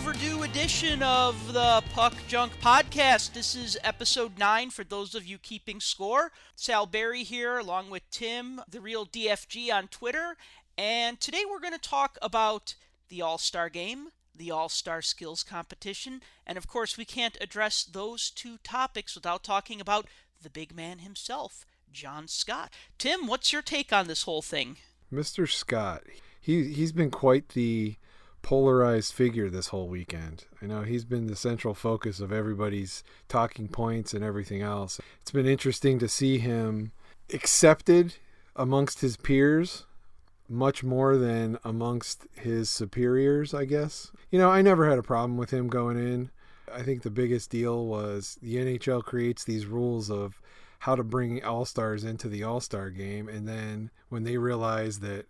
overdue edition of the Puck Junk Podcast. This is episode 9 for those of you keeping score. Sal Berry here along with Tim, the real DFG on Twitter. And today we're going to talk about the All-Star Game, the All-Star Skills Competition, and of course we can't address those two topics without talking about the big man himself, John Scott. Tim, what's your take on this whole thing? Mr. Scott, he's been quite the polarized figure this whole weekend. I know he's been the central focus of everybody's talking points and everything else. It's been interesting to see him accepted amongst his peers much more than amongst his superiors, I guess. You know, I never had a problem with him going in. I think the biggest deal was the NHL creates these rules of how to bring All-Stars into the All-Star Game, and then when they realize that,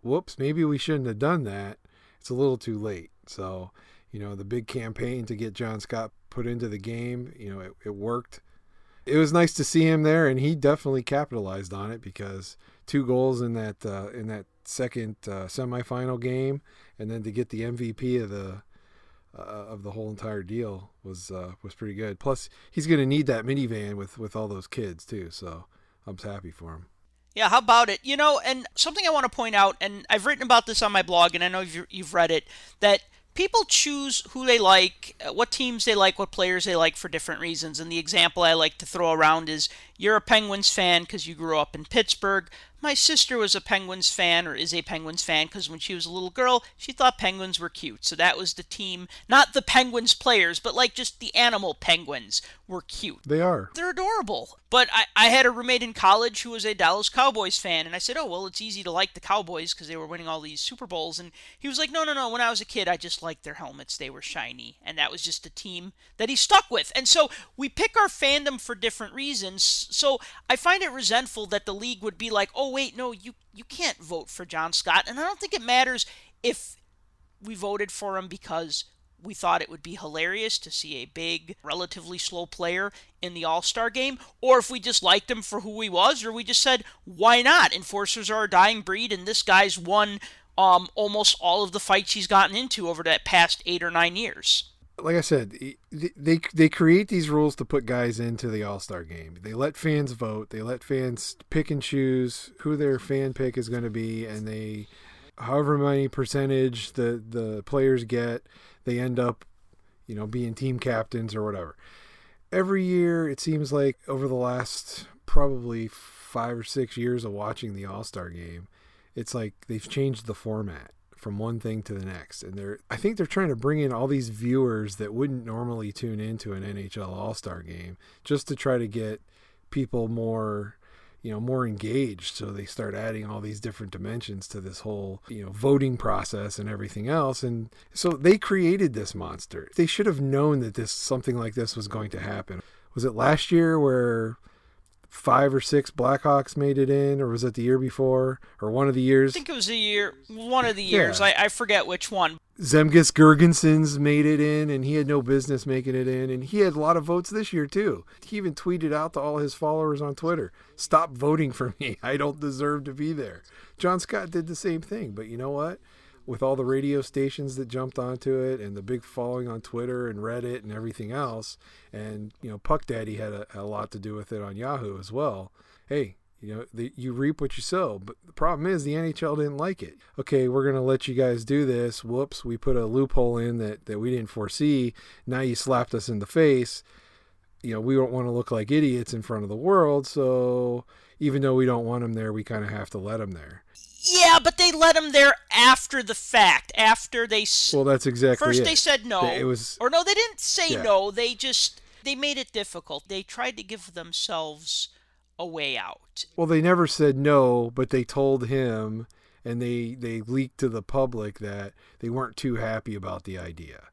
whoops, maybe we shouldn't have done that, it's a little too late. So, you know, the big campaign to get John Scott put into the game, you know, it worked. It was nice to see him there, and he definitely capitalized on it because 2 goals in that second semifinal game, and then to get the MVP of the whole entire deal was pretty good. Plus, he's going to need that minivan with all those kids too. So I'm happy for him. Yeah, how about it? You know, and something I want to point out, and I've written about this on my blog, and I know you've read it, that people choose who they like, what teams they like, what players they like for different reasons. And the example I like to throw around is you're a Penguins fan because you grew up in Pittsburgh. My sister was a Penguins fan, or is a Penguins fan, because when she was a little girl, she thought penguins were cute. So that was the team, not the Penguins players, but like just the animal penguins were cute. They are. They're adorable. But I had a roommate in college who was a Dallas Cowboys fan, and I said, oh, well, it's easy to like the Cowboys because they were winning all these Super Bowls. And he was like, no, when I was a kid, I just liked their helmets. They were shiny. And that was just a team that he stuck with. And so we pick our fandom for different reasons. So I find it resentful that the league would be like, oh, wait, no, you can't vote for John Scott. And I don't think it matters if we voted for him because we thought it would be hilarious to see a big, relatively slow player in the All-Star Game, or if we just liked him for who he was, or we just said, why not? Enforcers are a dying breed, and this guy's won almost all of the fights he's gotten into over that past 8 or 9 years. Like I said, they create these rules to put guys into the All-Star Game. They let fans vote. They let fans pick and choose who their fan pick is going to be, and they, however many percentage the players get, they end up, you know, being team captains or whatever. Every year, it seems like over the last probably 5 or 6 years of watching the All-Star Game, it's like they've changed the format from one thing to the next. And I think they're trying to bring in all these viewers that wouldn't normally tune into an NHL All-Star Game just to try to get people more engaged. So they start adding all these different dimensions to this whole, you know, voting process and everything else. And so they created this monster. They should have known that something like this was going to happen. Was it last year where 5 or 6 Blackhawks made it in, or was it the year before, or one of the years? I think it was one of the years. Yeah. I forget which one. Zemgus Girgensons made it in, and he had no business making it in, and he had a lot of votes this year too. He even tweeted out to all his followers on Twitter, "Stop voting for me. I don't deserve to be there." John Scott did the same thing, but you know what? With all the radio stations that jumped onto it and the big following on Twitter and Reddit and everything else, and, you know, Puck Daddy had a lot to do with it on Yahoo as well. Hey, you know, you reap what you sow. But the problem is the NHL didn't like it. Okay, we're going to let you guys do this. Whoops, we put a loophole in that we didn't foresee. Now you slapped us in the face. You know, we don't want to look like idiots in front of the world, so even though we don't want them there, we kind of have to let them there. Yeah, but they let him there after the fact. After they... Well, that's exactly First it. they said no. Or no, they didn't say no. They made it difficult. They tried to give themselves a way out. Well, they never said no, but they told him, and they leaked to the public that they weren't too happy about the idea.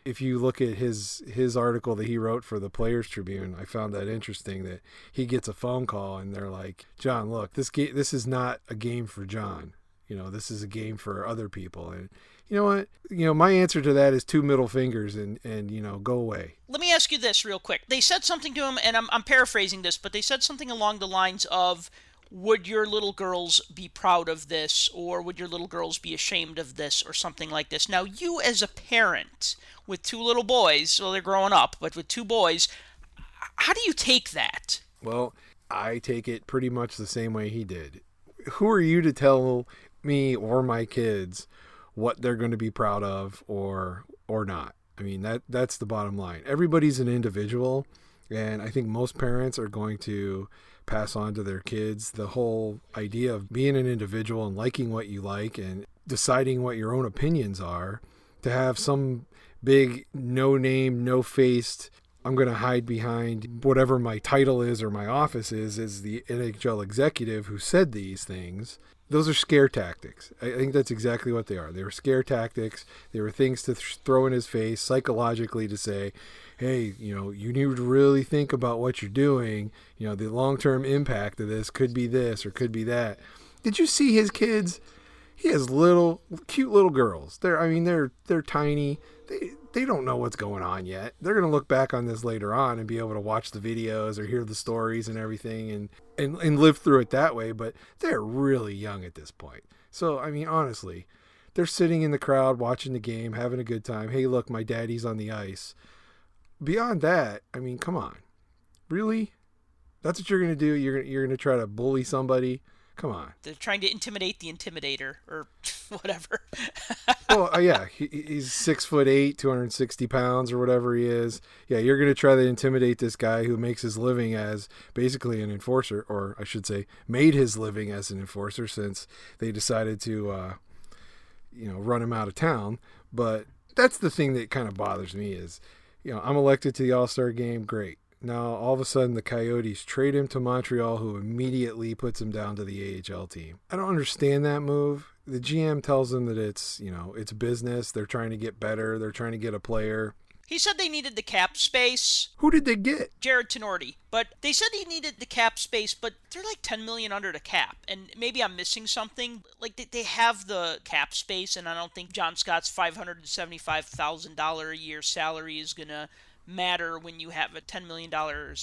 If you look at his article that he wrote for the Players Tribune, I found that interesting that he gets a phone call and they're like, "John, look, this is not a game for John. You know, this is a game for other people." And you know what? You know, my answer to that is 2 middle fingers and you know, go away. Let me ask you this real quick. They said something to him, and I'm paraphrasing this, but they said something along the lines of, would your little girls be proud of this, or would your little girls be ashamed of this, or something like this? Now, you as a parent with two little boys, well, they're growing up, but with two boys, how do you take that? Well, I take it pretty much the same way he did. Who are you to tell me or my kids what they're going to be proud of or not? I mean, that's the bottom line. Everybody's an individual, and I think most parents are going to pass on to their kids the whole idea of being an individual and liking what you like and deciding what your own opinions are. To have some big no-name, no-faced, I'm going to hide behind whatever my title is or my office is the NHL executive who said these things. Those are scare tactics. I think that's exactly what they are. They were scare tactics. They were things to throw in his face psychologically to say, hey, you need to really think about what you're doing. The long-term impact of this could be this or could be that. Did you see his kids? He has cute little girls. They're tiny. They don't know what's going on yet. They're going to look back on this later on and be able to watch the videos or hear the stories and everything and live through it that way. But they're really young at this point. So, honestly, they're sitting in the crowd watching the game, having a good time. Hey, look, my daddy's on the ice. Beyond that, come on. Really? That's what you're going to do? You're going to try to bully somebody? Come on. They're trying to intimidate the intimidator, or whatever. Well, yeah, he's 6'8", 260 pounds or whatever he is. Yeah, you're going to try to intimidate this guy who makes his living as basically an enforcer, or I should say made his living as an enforcer since they decided to, run him out of town. But that's the thing that kind of bothers me is, I'm elected to the All-Star Game, great. Now, all of a sudden, the Coyotes trade him to Montreal, who immediately puts him down to the AHL team. I don't understand that move. The GM tells them that it's business. They're trying to get better. They're trying to get a player. He said they needed the cap space. Who did they get? Jared Tenorti. But they said he needed the cap space, but they're like $10 million under the cap. And maybe I'm missing something. Like, they have the cap space, and I don't think John Scott's $575,000 a year salary is going to matter when you have a $10 million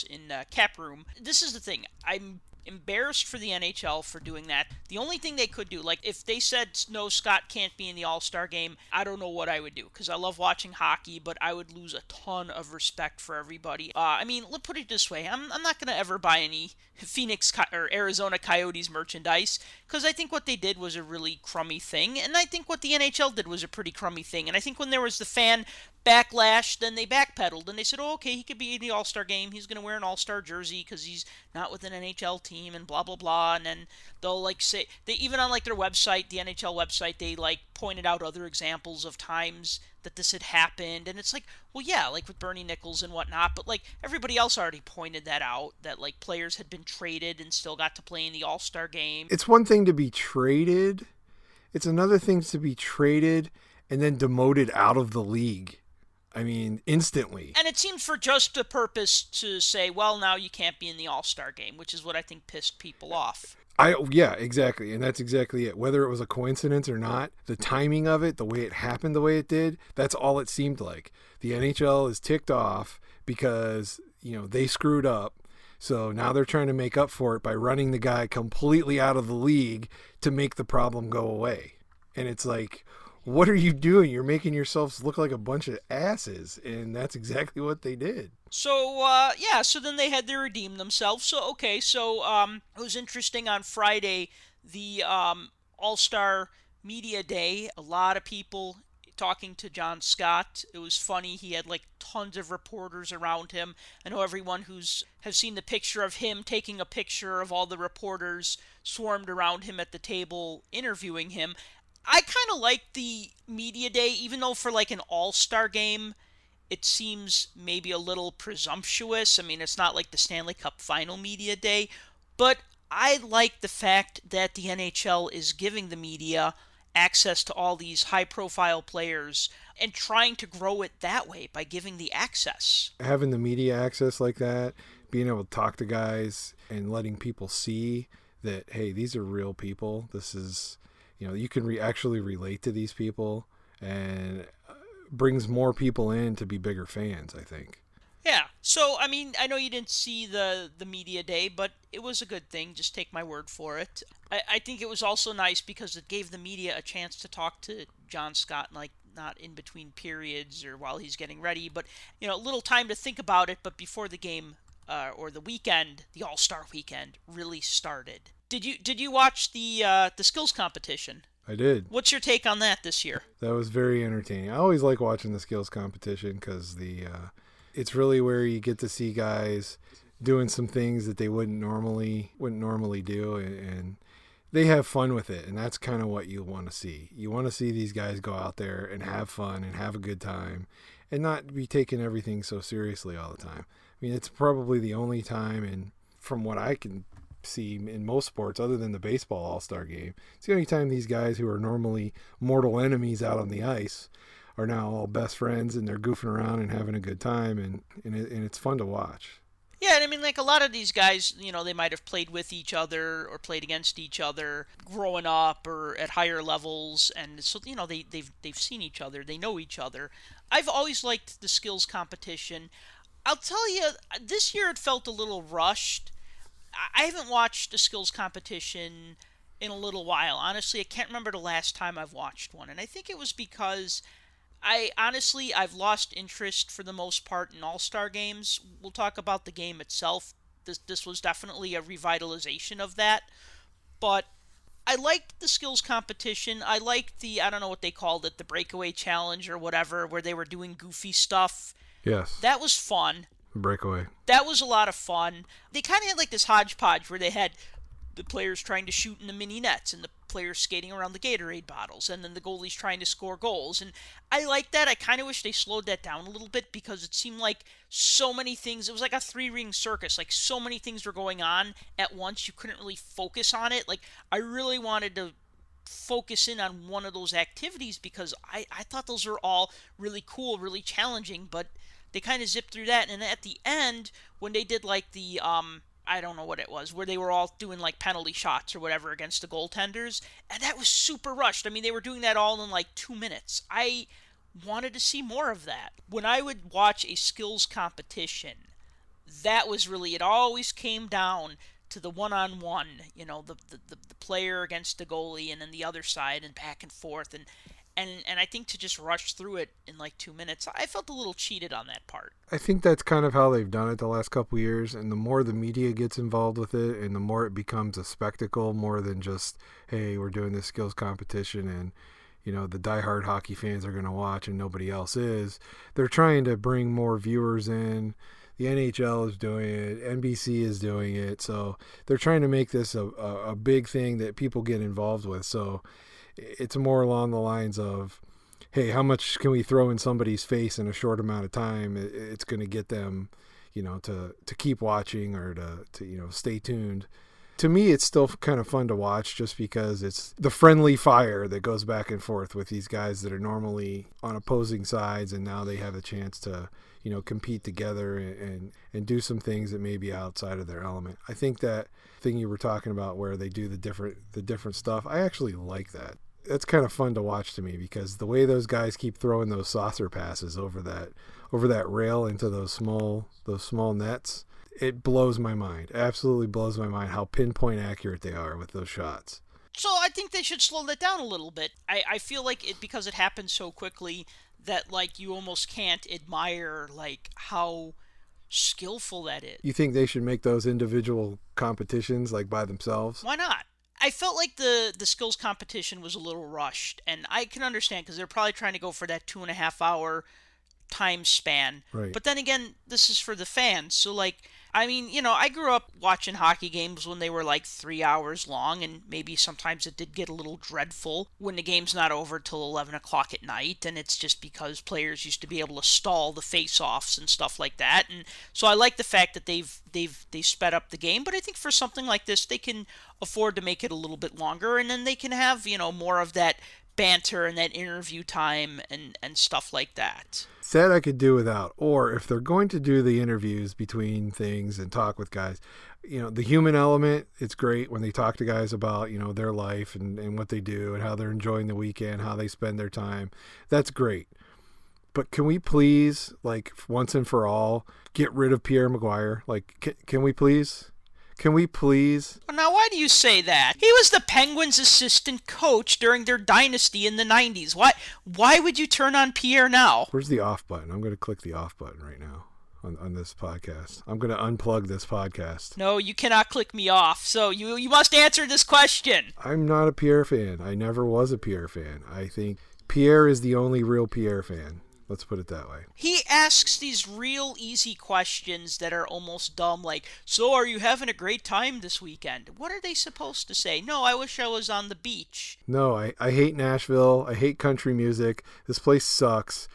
in cap room. This is the thing. I'm embarrassed for the NHL for doing that. The only thing they could do, like if they said, no, Scott can't be in the All-Star Game, I don't know what I would do, because I love watching hockey, but I would lose a ton of respect for everybody. Let's put it this way. I'm not going to ever buy any Phoenix or Arizona Coyotes merchandise, because I think what they did was a really crummy thing, and I think what the NHL did was a pretty crummy thing, and I think when there was the fan backlash, then they backpedaled and they said, oh, okay, he could be in the All-Star Game, he's going to wear an All-Star jersey because he's not with an NHL team and blah blah blah. And then they'll say, they even on their website, the NHL website, they pointed out other examples of times that this had happened. And it's like, well, yeah, with Bernie Nichols and whatnot, but everybody else already pointed that out, that players had been traded and still got to play in the All-Star Game. It's one thing to be traded, it's another thing to be traded and then demoted out of the league. Instantly. And it seems for just the purpose to say, well, now you can't be in the All-Star Game, which is what I think pissed people off. Yeah, exactly. And that's exactly it. Whether it was a coincidence or not, the timing of it, the way it happened, the way it did, that's all it seemed like. The NHL is ticked off because, they screwed up. So now they're trying to make up for it by running the guy completely out of the league to make the problem go away. And it's like, what are you doing? You're making yourselves look like a bunch of asses. And that's exactly what they did. So, so then they had to redeem themselves. So, okay, so it was interesting on Friday, the All-Star Media Day. A lot of people talking to John Scott. It was funny. He had tons of reporters around him. I know everyone has seen the picture of him taking a picture of all the reporters swarmed around him at the table interviewing him. I kind of like the media day, even though for an all-star game, it seems maybe a little presumptuous. It's not like the Stanley Cup final media day, but I like the fact that the NHL is giving the media access to all these high-profile players and trying to grow it that way by giving the access. Having the media access like that, being able to talk to guys and letting people see that, hey, these are real people. This is... you can actually relate to these people, and brings more people in to be bigger fans, I think. Yeah. So, I mean, I know you didn't see the media day, but it was a good thing. Just take my word for it. I think it was also nice because it gave the media a chance to talk to John Scott, like not in between periods or while he's getting ready, but a little time to think about it. But before the game or the weekend, the All-Star weekend really started. Did you watch the skills competition? I did. What's your take on that this year? That was very entertaining. I always like watching the skills competition because it's really where you get to see guys doing some things that they wouldn't normally do, and they have fun with it, and that's kind of what you want to see. You want to see these guys go out there and have fun and have a good time, and not be taking everything so seriously all the time. I mean, it's probably the only time, and from what I can see in most sports other than the baseball All-Star Game, it's the only time these guys who are normally mortal enemies out on the ice are now all best friends, and they're goofing around and having a good time, and it's fun to watch. Yeah, and I mean, like a lot of these guys, they might have played with each other or played against each other growing up or at higher levels, and so they've seen each other, they know each other. I've always liked the skills competition. I'll tell you, this year it felt a little rushed. I haven't watched a skills competition in a little while. Honestly, I can't remember the last time I've watched one, and I think it was because I've lost interest for the most part in All-Star games. We'll talk about the game itself. This was definitely a revitalization of that, but I liked the skills competition. I liked I don't know what they called it, the breakaway challenge or whatever, where they were doing goofy stuff. Yes, That was fun. breakaway. That was a lot of fun. They kind of had like this hodgepodge where they had the players trying to shoot in the mini nets and the players skating around the Gatorade bottles and then the goalies trying to score goals. And I like that. I kind of wish they slowed that down a little bit because it seemed like so many things. It was like a three-ring circus. Like so many things were going on at once. You couldn't really focus on it. Like I really wanted to focus in on one of those activities because I thought those were all really cool, really challenging, but they kind of zipped through that. And at the end, when they did like the I don't know what it was, where they were all doing like penalty shots or whatever against the goaltenders, and that was super rushed. I mean, they were doing that all in like 2 minutes. I wanted to see more of that. When I would watch a skills competition, that was really, it always came down to the one-on-one, the player against the goalie and then the other side and back and forth. And I think to just rush through it in like 2 minutes, I felt a little cheated on that part. I think that's kind of how they've done it the last couple of years, and the more the media gets involved with it and the more it becomes a spectacle more than just, hey, we're doing this skills competition and the diehard hockey fans are going to watch and nobody else is. They're trying to bring more viewers in. The NHL is doing it. NBC is doing it. So they're trying to make this a big thing that people get involved with. So it's more along the lines of, hey, how much can we throw in somebody's face in a short amount of time? It's going to get them, to keep watching or to stay tuned. To me, it's still kind of fun to watch just because it's the friendly fire that goes back and forth with these guys that are normally on opposing sides, and now they have a chance to, compete together and do some things that may be outside of their element. I think that thing you were talking about where they do the different stuff, I actually like that. That's kind of fun to watch to me because the way those guys keep throwing those saucer passes over that rail into those small nets, it blows my mind. Absolutely blows my mind how pinpoint accurate they are with those shots. So I think they should slow that down a little bit. I feel like because it happens so quickly that like you almost can't admire like how skillful that is. You think they should make those individual competitions like by themselves? Why not? I felt like the skills competition was a little rushed, and I can understand because they're probably trying to go for that 2.5 hour time span. Right. But then again, this is for the fans. So, like, I mean, I grew up watching hockey games when they were like 3 hours long, and maybe sometimes it did get a little dreadful when the game's not over till 11 o'clock at night, and it's just because players used to be able to stall the face-offs and stuff like that. And so I like the fact that they sped up the game, but I think for something like this, they can afford to make it a little bit longer, and then they can have, more of that banter and that interview time and stuff like that. That I could do without. Or if they're going to do the interviews between things and talk with guys, the human element, it's great when they talk to guys about, their life and what they do and how they're enjoying the weekend, how they spend their time. That's great. But can we please, like, once and for all, get rid of Pierre McGuire? Like, can we please? Can we please? Now, why do you say that? He was the Penguins' assistant coach during their dynasty in the 90s. Why would you turn on Pierre now? Where's the off button? I'm going to click the off button right now on this podcast. I'm going to unplug this podcast. No, you cannot click me off. So you must answer this question. I'm not a Pierre fan. I never was a Pierre fan. I think Pierre is the only real Pierre fan. Let's put it that way. He asks these real easy questions that are almost dumb, like, so are you having a great time this weekend? What are they supposed to say? No, I wish I was on the beach. No, I hate Nashville. I hate country music. This place sucks.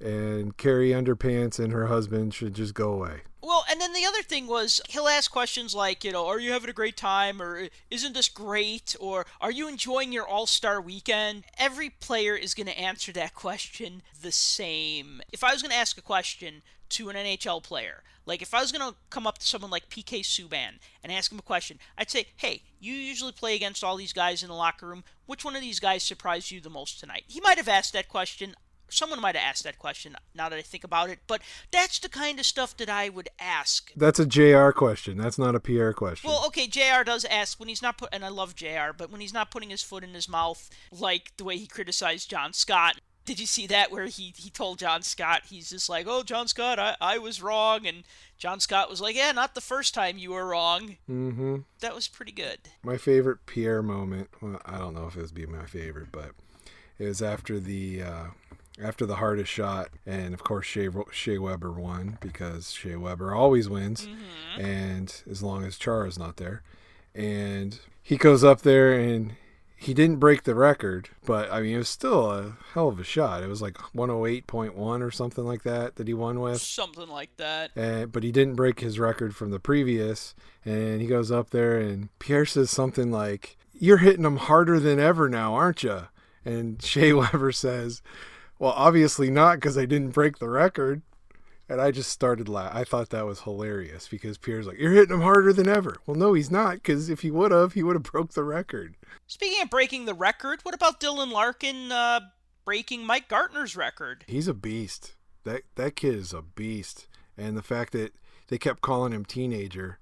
And Carrie Underpants and her husband should just go away. Well, and then the other thing was, he'll ask questions like, are you having a great time? Or isn't this great? Or are you enjoying your All-Star weekend? Every player is going to answer that question the same. If I was going to ask a question to an NHL player, like if I was going to come up to someone like PK Subban and ask him a question, I'd say, hey, you usually play against all these guys in the locker room. Which one of these guys surprised you the most tonight? He might have asked that question. Someone might have asked that question now that I think about it, but that's the kind of stuff that I would ask. That's a JR question. That's not a Pierre question. Well, okay, JR does ask when he's not and I love JR, but when he's not putting his foot in his mouth, like the way he criticized John Scott. Did you see that where he told John Scott, he's just like, oh, John Scott, I was wrong, and John Scott was like, yeah, not the first time you were wrong. Mm-hmm. That was pretty good. My favorite Pierre moment, well, I don't know if it would be my favorite, but it was after the hardest shot, and of course Shea Weber won because Shea Weber always wins, and as long as Chara's not there, and he goes up there and he didn't break the record, but I mean it was still a hell of a shot. It was like 108.1 or something like that he won with. Something like that. But he didn't break his record from the previous, and he goes up there and Pierre says something like, "You're hitting them harder than ever now, aren't you?" And Shea Weber says, "Well, obviously not, because I didn't break the record." And I just started laughing. I thought that was hilarious because Pierre's like, "You're hitting him harder than ever." Well, no, he's not, because if he would have broke the record. Speaking of breaking the record, what about Dylan Larkin breaking Mike Gartner's record? He's a beast. That kid is a beast. And the fact that they kept calling him teenager,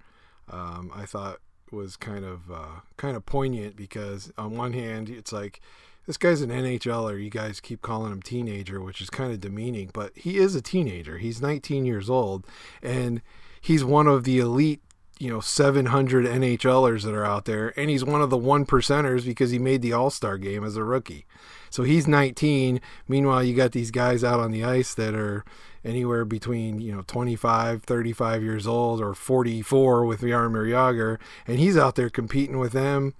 I thought was kind of poignant, because on one hand, it's like, this guy's an NHLer. You guys keep calling him teenager, which is kind of demeaning, but he is a teenager. He's 19 years old, and he's one of the elite, 700 NHLers that are out there, and he's one of the 1%ers because he made the All-Star game as a rookie. So he's 19. Meanwhile, you got these guys out on the ice that are anywhere between 25, 35 years old, or 44 with Jaromir Jagr, and he's out there competing with them.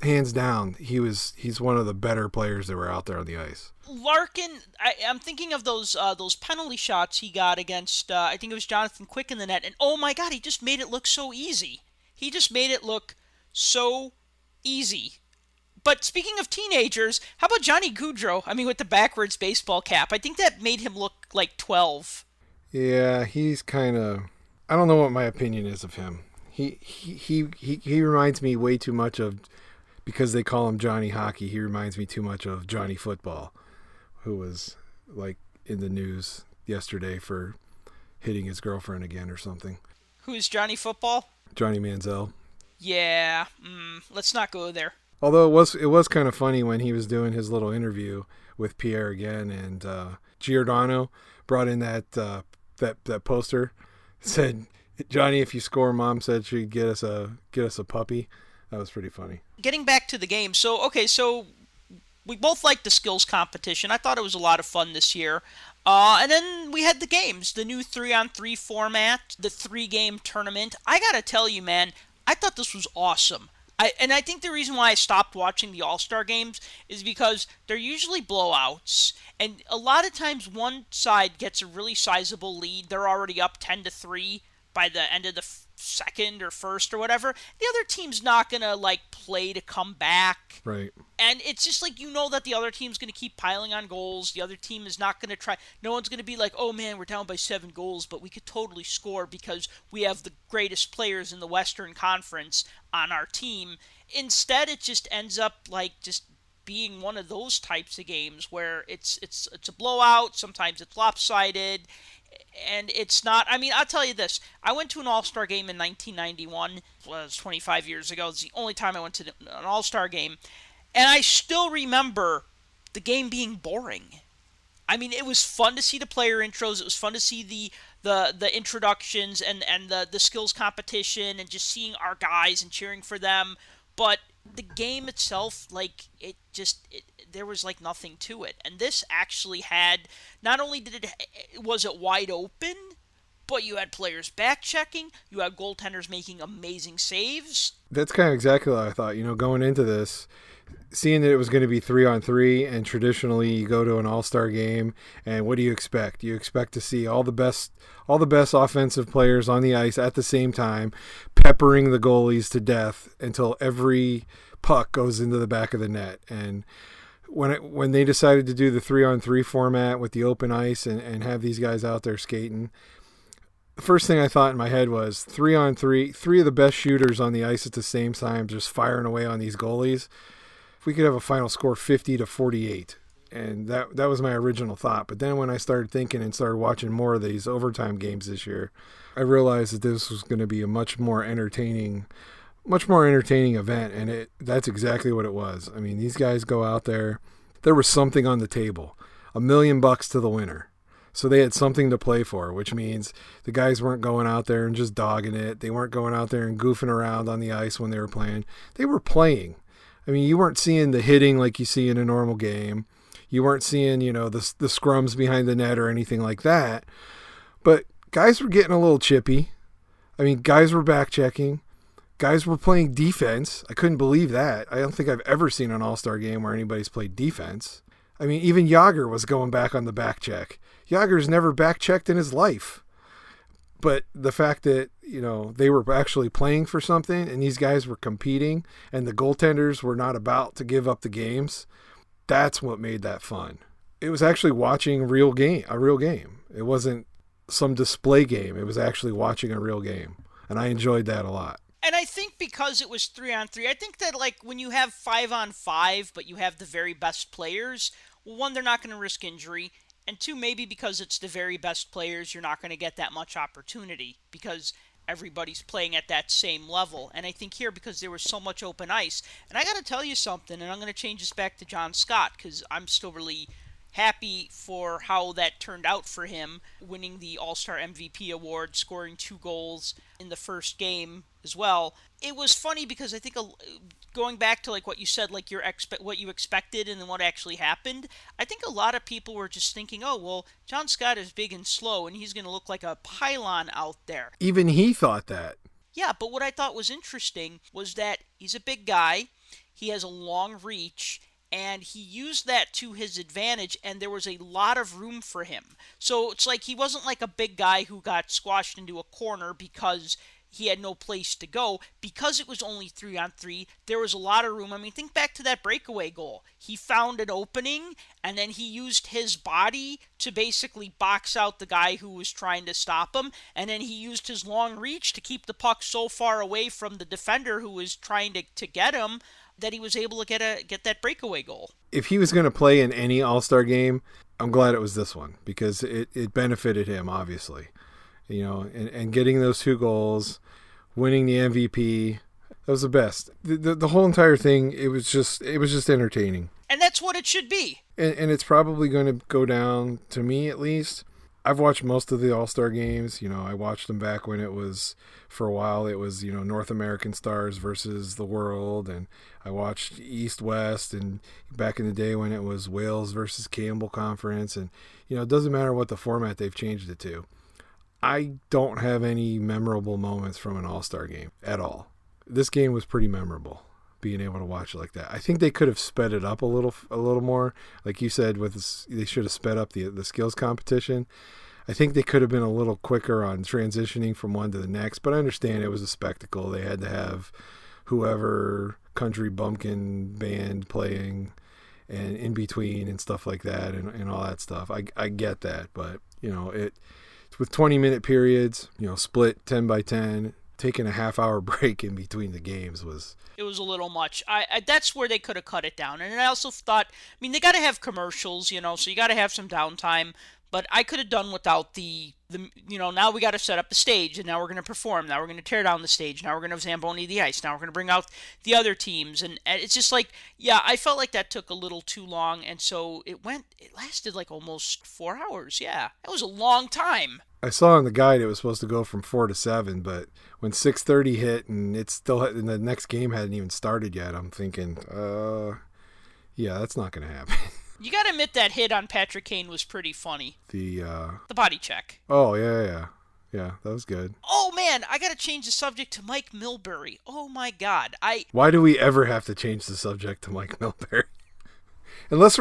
Hands down, he's one of the better players that were out there on the ice. Larkin, I'm thinking of those penalty shots he got against, I think it was Jonathan Quick in the net, and oh my God, he just made it look so easy. He just made it look so easy. But speaking of teenagers, how about Johnny Gaudreau? I mean, with the backwards baseball cap, I think that made him look like 12. Yeah, he's kind of, I don't know what my opinion is of him. He reminds me way too much of, because they call him Johnny Hockey, he reminds me too much of Johnny Football, who was like in the news yesterday for hitting his girlfriend again or something. Who's Johnny Football? Johnny Manziel. Yeah, let's not go there. Although it was kind of funny when he was doing his little interview with Pierre again, and Giordano brought in that poster, said, "Johnny, if you score, Mom said she'd get us a puppy." That was pretty funny. Getting back to the game, so we both liked the skills competition. I thought it was a lot of fun this year. And then we had the games, the new 3-on-3 format, the 3-game tournament. I gotta tell you, man, I thought this was awesome. I think the reason why I stopped watching the All-Star games is because they're usually blowouts, and a lot of times one side gets a really sizable lead. They're already up 10-3 by the end of the second or first or whatever. The other team's not gonna play to come back, right? And it's just that the other team's gonna keep piling on goals. The other team is not gonna try. No one's gonna be like, oh man, we're down by 7 goals, but we could totally score because we have the greatest players in the Western Conference on our team. Instead, it just ends up just being one of those types of games where it's a blowout, sometimes it's lopsided, and it's not. I mean, I'll tell you this. I went to an All-Star game in 1991. Well, it was 25 years ago. It's the only time I went to an All-Star game, and I still remember the game being boring. I mean, it was fun to see the player intros. It was fun to see the introductions and the skills competition and just seeing our guys and cheering for them. But the game itself, like, there was like nothing to it. And this actually had, not only was it wide open, but you had players back checking. You had goaltenders making amazing saves. That's kind of exactly what I thought. Going into this, seeing that it was going to be 3-on-3, and traditionally you go to an all-star game, and what do you expect? You expect to see all the best offensive players on the ice at the same time, peppering the goalies to death until every puck goes into the back of the net. And when they decided to do the 3-on-3 format with the open ice and have these guys out there skating, the first thing I thought in my head was 3-on-3, three of the best shooters on the ice at the same time, just firing away on these goalies. If we could have a final score 50-48, and that was my original thought. But then when I started thinking and started watching more of these overtime games this year, I realized that this was going to be a much more entertaining event, and that's exactly what it was. I mean, these guys go out there. There was something on the table, $1 million to the winner. So they had something to play for, which means the guys weren't going out there and just dogging it. They weren't going out there and goofing around on the ice when they were playing. They were playing. I mean, you weren't seeing the hitting like you see in a normal game. You weren't seeing, the scrums behind the net or anything like that. But guys were getting a little chippy. I mean, guys were back checking. Guys were playing defense. I couldn't believe that. I don't think I've ever seen an All-Star game where anybody's played defense. I mean, even Jágr was going back on the back check. Jágr's never back checked in his life. But the fact that, they were actually playing for something and these guys were competing and the goaltenders were not about to give up the games, that's what made that fun. It was actually watching a real game. It wasn't some display game. It was actually watching a real game. And I enjoyed that a lot. And I think because it was 3-on-3, I think that, like, when you have 5-on-5, but you have the very best players, well, one, they're not going to risk injury, and two, maybe because it's the very best players, you're not going to get that much opportunity because everybody's playing at that same level. And I think here, because there was so much open ice, and I got to tell you something, and I'm going to change this back to John Scott because I'm still really happy for how that turned out for him, winning the All-Star MVP award, scoring 2 goals in the first game as well. It was funny because I think going back to like what you said, like what you expected and then what actually happened, I think a lot of people were just thinking, oh, well, John Scott is big and slow and he's going to look like a pylon out there. Even he thought that. Yeah, but what I thought was interesting was that he's a big guy, he has a long reach, and he used that to his advantage, and there was a lot of room for him. So it's like he wasn't like a big guy who got squashed into a corner because he had no place to go. Because it was only 3-on-3, there was a lot of room. I mean, think back to that breakaway goal. He found an opening, and then he used his body to basically box out the guy who was trying to stop him, and then he used his long reach to keep the puck so far away from the defender who was trying to get him that he was able to get that breakaway goal. If he was going to play in any All-Star game, I'm glad it was this one because it benefited him, obviously. And getting those 2 goals, winning the MVP, that was the best. The whole entire thing, it was just entertaining. And that's what it should be. And it's probably going to go down, to me at least. I've watched most of the All-Star games. I watched them back when it was, for a while, it was, North American stars versus the world. And I watched East-West and back in the day when it was Wales versus Campbell Conference. And, it doesn't matter what the format they've changed it to. I don't have any memorable moments from an All-Star game at all. This game was pretty memorable, being able to watch it like that. I think they could have sped it up a little more. Like you said, they should have sped up the skills competition. I think they could have been a little quicker on transitioning from one to the next, but I understand it was a spectacle. They had to have whoever country bumpkin band playing and in between and stuff like that and all that stuff. I get that, but it's with 20-minute periods, split 10 by 10, taking a half-hour break in between the games was... It was a little much. That's where they could have cut it down. And I also thought, I mean, they got to have commercials, so you got to have some downtime. But I could have done without the now we got to set up the stage, and now we're going to perform. Now we're going to tear down the stage. Now we're going to Zamboni the ice. Now we're going to bring out the other teams. And it's just like, yeah, I felt like that took a little too long. And so it lasted like almost 4 hours. Yeah, that was a long time. I saw in the guide it was supposed to go from 4 to 7, but when 6:30 hit and and the next game hadn't even started yet, I'm thinking, yeah, that's not going to happen. You got to admit that hit on Patrick Kane was pretty funny. The body check. Oh, yeah. Yeah, that was good. Oh, man, I got to change the subject to Mike Milbury. Oh, my God. Why do we ever have to change the subject to Mike Milbury? Unless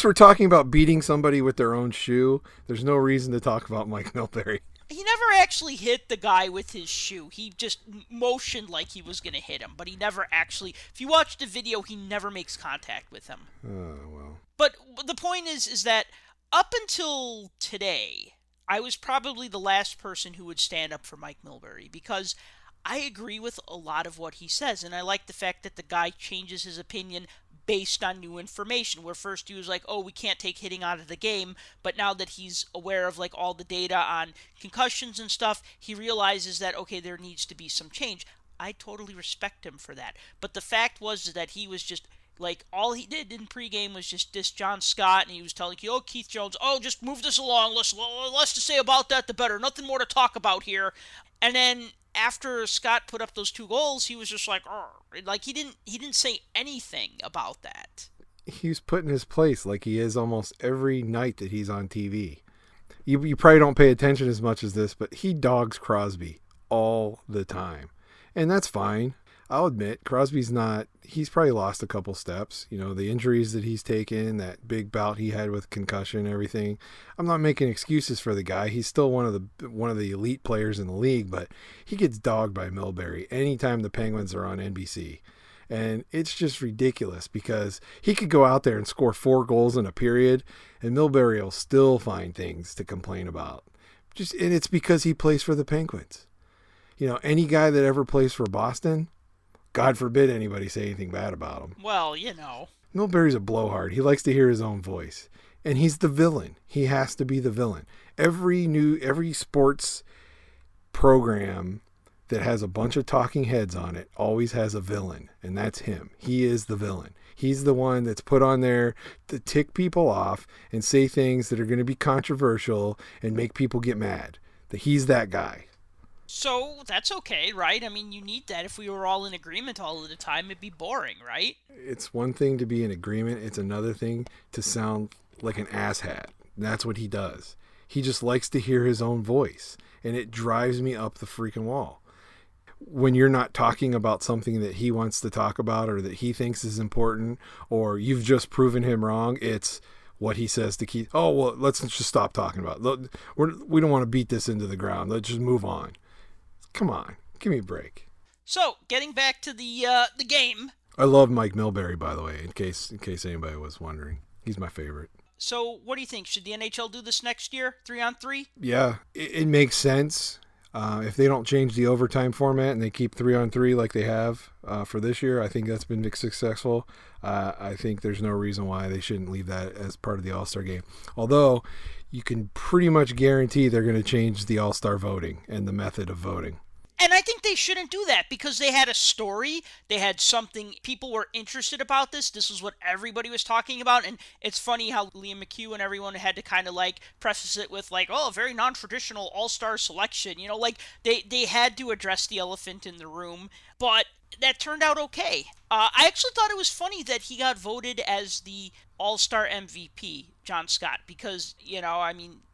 we're talking about beating somebody with their own shoe, there's no reason to talk about Mike Milbury. He never actually hit the guy with his shoe. He just motioned like he was going to hit him, but he never actually... If you watch the video, he never makes contact with him. Oh, well. But the point is that up until today, I was probably the last person who would stand up for Mike Milbury because I agree with a lot of what he says, and I like the fact that the guy changes his opinion based on new information, where first he was like, oh, we can't take hitting out of the game, but now that he's aware of like all the data on concussions and stuff, he realizes that, okay, there needs to be some change. I totally respect him for that. But the fact was that he was just, like, all he did in pregame was just diss John Scott, and he was telling you, oh, Keith Jones, oh, just move this along, less to say about that, the better, nothing more to talk about here. And then after Scott put up those 2 goals, he was just like, like he didn't say anything about that. He's put in his place like he is almost every night that he's on TV. You probably don't pay attention as much as this, but he dogs Crosby all the time. And that's fine. I'll admit, he's probably lost a couple steps. The injuries that he's taken, that big bout he had with concussion, everything. I'm not making excuses for the guy. He's still one of the elite players in the league, but he gets dogged by Milbury anytime the Penguins are on NBC. And it's just ridiculous because he could go out there and score 4 goals in a period, and Milbury will still find things to complain about. And it's because he plays for the Penguins. Any guy that ever plays for Boston, God forbid anybody say anything bad about him. Well, Milbury's a blowhard. He likes to hear his own voice. And he's the villain. He has to be the villain. Every sports program that has a bunch of talking heads on it always has a villain. And that's him. He is the villain. He's the one that's put on there to tick people off and say things that are going to be controversial and make people get mad. He's that guy. So that's okay, right? I mean, you need that. If we were all in agreement all of the time, it'd be boring, right? It's one thing to be in agreement. It's another thing to sound like an asshat. That's what he does. He just likes to hear his own voice, and it drives me up the freaking wall. When you're not talking about something that he wants to talk about or that he thinks is important, or you've just proven him wrong, it's what he says to Keith. Oh, well, let's just stop talking about it. We don't want to beat this into the ground. Let's just move on. Come on, give me a break. So, getting back to the game. I love Mike Milbury, by the way, in case anybody was wondering. He's my favorite. So, what do you think? Should the NHL do this next year, 3-on-3? Yeah, it makes sense. If they don't change the overtime format and they keep 3-on-3 like they have for this year, I think that's been successful. I think there's no reason why they shouldn't leave that as part of the All-Star game. Although, you can pretty much guarantee they're going to change the All-Star voting and the method of voting. And I think they shouldn't do that because they had a story. They had something. People were interested about this. This was what everybody was talking about. And it's funny how Liam McHugh and everyone had to kind of like preface it with like, oh, a very non-traditional all-star selection. Like they had to address the elephant in the room. But that turned out okay. I actually thought it was funny that he got voted as the All-Star MVP, John Scott, because, he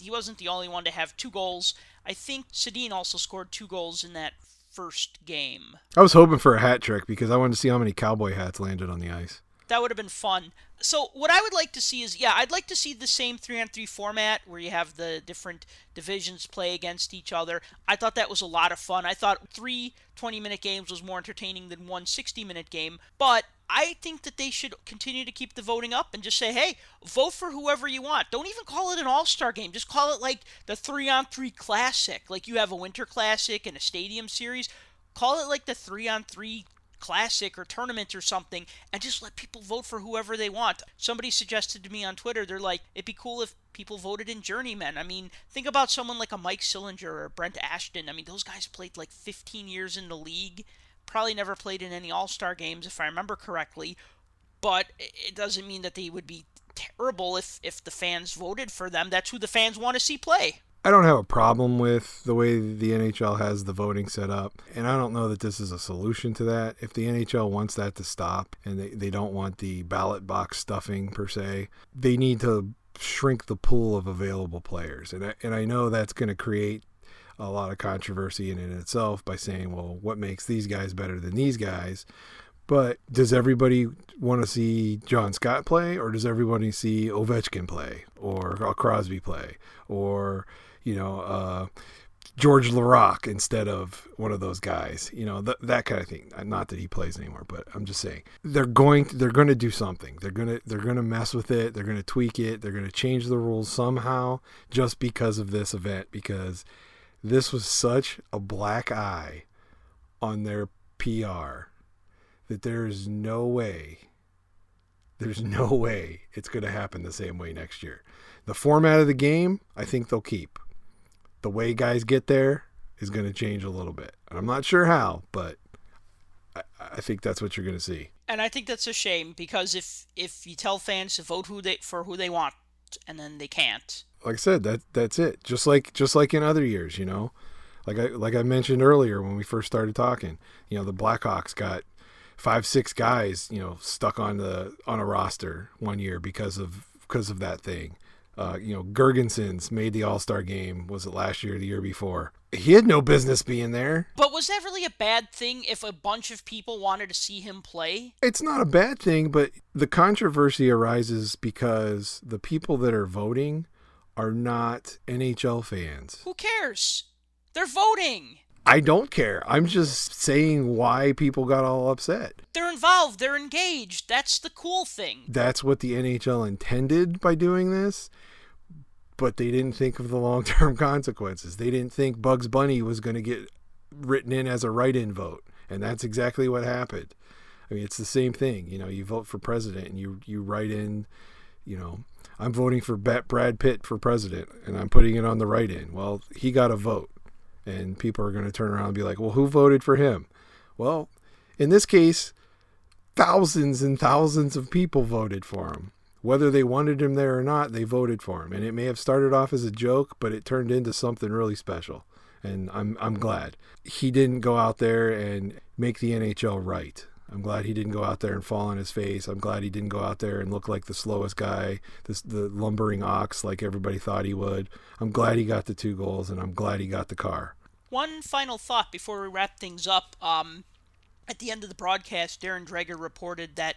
wasn't the only one to have 2 goals. I think Sedin also scored 2 goals in that first game. I was hoping for a hat trick because I wanted to see how many cowboy hats landed on the ice. That would have been fun. So what I would like to see is, I'd like to see the same 3-on-3 format where you have the different divisions play against each other. I thought that was a lot of fun. I thought 3 20-minute games was more entertaining than 1 60-minute game. But I think that they should continue to keep the voting up and just say, hey, vote for whoever you want. Don't even call it an all-star game. Just call it like the 3-on-3 classic. Like you have a winter classic and a stadium series. call it like the 3-on-3 classic or tournament or something, and just let people vote for whoever they want. Somebody suggested to me on Twitter, they're like, it'd be cool if people voted in journeymen. I mean, think about someone like a Mike Sillinger or Brent Ashton. I mean, those guys played like 15 years in the league, probably never played in any All-Star games if I remember correctly, but it doesn't mean that they would be terrible if the fans voted for them. That's who the fans want to see play. I don't have a problem with the way the NHL has the voting set up, and I don't know that this is a solution to that. If the NHL wants that to stop and they don't want the ballot box stuffing per se, they need to shrink the pool of available players. And I know that's going to create a lot of controversy in itself by saying, well, what makes these guys better than these guys? But does everybody want to see John Scott play, or does everybody see Ovechkin play, or Crosby play, or George Laraque instead of one of those guys, that kind of thing. Not that he plays anymore, but I'm just saying they're going to do something. They're going to mess with it. They're going to tweak it. They're going to change the rules somehow just because of this event, because this was such a black eye on their PR that there's no way it's going to happen the same way next year. The format of the game, I think they'll keep. The way guys get there is going to change a little bit. I'm not sure how, but I think that's what you're going to see. And I think that's a shame, because if you tell fans to vote for who they want, and then they can't. Like I said, that's it. Just like in other years, like I mentioned earlier when we first started talking, the Blackhawks got 5-6 guys, stuck on a roster one year because of that thing. Gergensen's made the All-Star Game. Was it last year or the year before? He had no business being there. But was that really a bad thing if a bunch of people wanted to see him play? It's not a bad thing, but the controversy arises because the people that are voting are not NHL fans. Who cares? They're voting. I don't care. I'm just saying why people got all upset. They're involved. They're engaged. That's the cool thing. That's what the NHL intended by doing this, but they didn't think of the long-term consequences. They didn't think Bugs Bunny was going to get written in as a write-in vote, and that's exactly what happened. I mean, it's the same thing. You vote for president, and you write in, I'm voting for Brad Pitt for president, and I'm putting it on the write-in. Well, he got a vote. And people are going to turn around and be like, well, who voted for him? Well, in this case, thousands and thousands of people voted for him. Whether they wanted him there or not, they voted for him. And it may have started off as a joke, but it turned into something really special. And I'm glad. He didn't go out there and make the NHL right. I'm glad he didn't go out there and fall on his face. I'm glad he didn't go out there and look like the slowest guy, the lumbering ox like everybody thought he would. I'm glad he got the 2 goals, and I'm glad he got the car. One final thought before we wrap things up. At the end of the broadcast, Darren Dreger reported that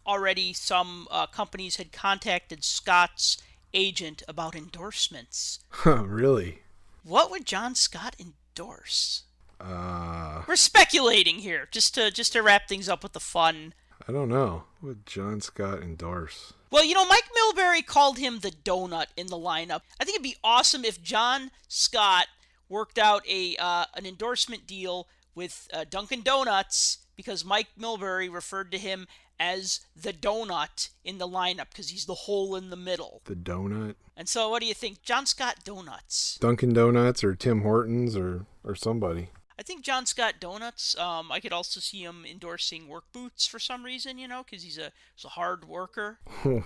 already some companies had contacted Scott's agent about endorsements. Really? What would John Scott endorse? We're speculating here, just to wrap things up with the fun. I don't know. What would John Scott endorse? Well, Mike Milbury called him the donut in the lineup. I think it'd be awesome if John Scott worked out an endorsement deal with Dunkin' Donuts, because Mike Milbury referred to him as the donut in the lineup because he's the hole in the middle. The donut? And so what do you think? John Scott Donuts. Dunkin' Donuts or Tim Hortons or somebody. I think John Scott Donuts. I could also see him endorsing work boots for some reason, because he's a hard worker.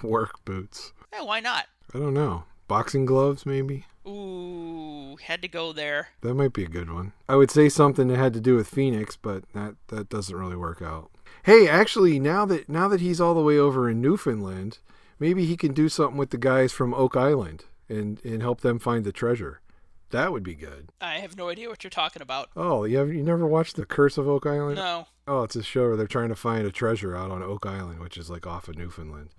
Work boots. Yeah, why not? I don't know. Boxing gloves, maybe? Ooh, had to go there. That might be a good one. I would say something that had to do with Phoenix, but that doesn't really work out. Hey, actually, now that he's all the way over in Newfoundland, maybe he can do something with the guys from Oak Island and help them find the treasure. That would be good. I have no idea what you're talking about. Oh, you never watched The Curse of Oak Island? No. Oh, it's a show where they're trying to find a treasure out on Oak Island, which is like off of Newfoundland.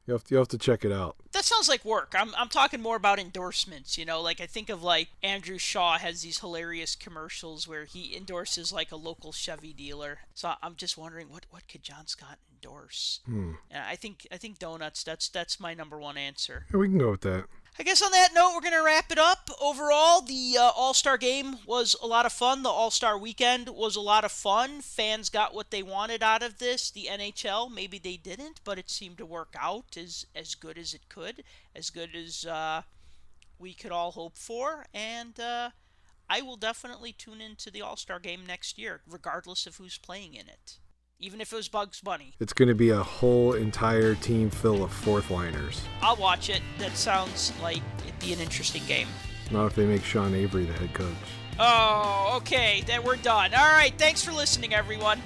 You have to check it out. That sounds like work. I'm talking more about endorsements, like I think of like Andrew Shaw has these hilarious commercials where he endorses like a local Chevy dealer. So I'm just wondering what could John Scott endorse? And I think donuts, that's my number one answer. Yeah, we can go with that. I guess on that note, we're going to wrap it up. Overall, the All-Star Game was a lot of fun. The All-Star Weekend was a lot of fun. Fans got what they wanted out of this. The NHL, maybe they didn't, but it seemed to work out as good as it could, as good as we could all hope for. And I will definitely tune into the All-Star Game next year, regardless of who's playing in it. Even if it was Bugs Bunny. It's going to be a whole entire team full of fourth liners. I'll watch it. That sounds like it'd be an interesting game. Not if they make Sean Avery the head coach. Oh, okay. Then we're done. All right. Thanks for listening, everyone.